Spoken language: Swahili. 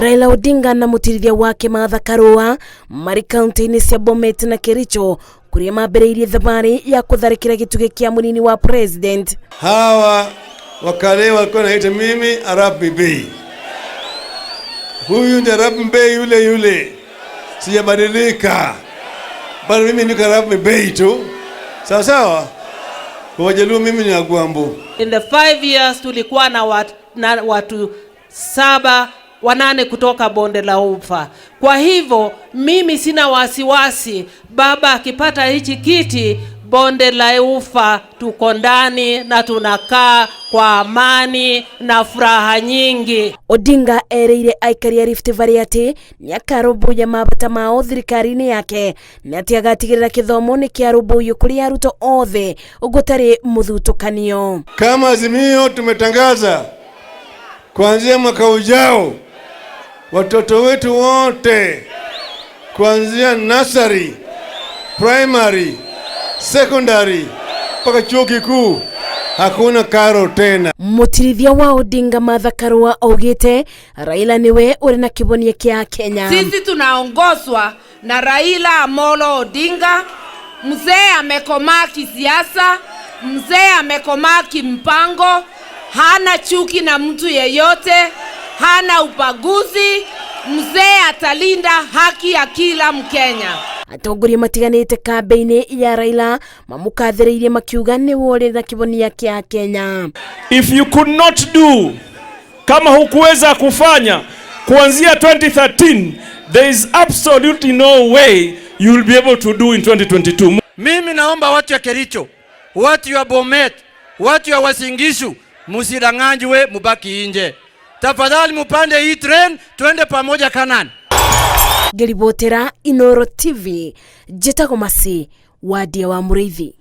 Raila Odinga na mũtirithia wake Martha Karua marĩ kaunti-inĩ cia Bomet na Kericho kuria mambĩrĩirie thabari ya kũtharĩkĩra gĩtugĩ kĩa mũnini wa president. Hawa wakale walikuwa naita mimi Arab Mbei. Huyu ndiye Arab Mbei yule. Sijabadilika. Bali mimi ni Arab Mbei tu. Sawa sawa? Kwa Wajaluo mimi ni Agwambo. In the 5 years tulikuwa na watu 8 kutoka bonde la Ufa. Kwa hivyo mimi sina wasiwasi, baba akipata hichi kiti bonde la Ufa tuko ndani na tunakaa kwa amani na furaha nyingi. Odinga ereire aikari ya Rift Valley ati niakarũmbũiya mabata mao thirikari-inĩ yake na ati agatigĩrĩra gĩthomo nĩ kĩarũmbũiyo kũrĩ arutwo othe gũtarĩ mũthutũkanio. Kama Azimio tumetangaza kuanzia mwaka ujao watoto wetu wote kuanzia nursery, primary, secondary mpaka chuo kikuu hakuna karo tena. Mũtirithia wa Odinga Martha Karua augĩte Raila niwe uri na kibonie kia Kenya. Sisi tunaongozwa na Raila Amolo Odinga. Mzee amekomaa kisiasa, mzee amekomaa kimpango, hana chuki na mtu yeyote, hana ubaguzi. Mzee atalinda haki ya kila Mkenya. Atongoria matiganĩte kambeini ya Raila mamukathĩrĩirie makiuga nĩ wore na kibonia kia Kenya. If you could not do, kama hukuweza kufanya kuanzia 2013, there is absolutely no way you will be able to do in 2022. Mimi naomba watu ya Kericho, watu ya Bomet, watu ya Wasingishu, musidanganywe, mubaki nje. Tafadhali mupande hii train twende pamoja Kanani. Ngeribotera Inoro TV, Jetagomasi, wadia wa Mũrĩithi.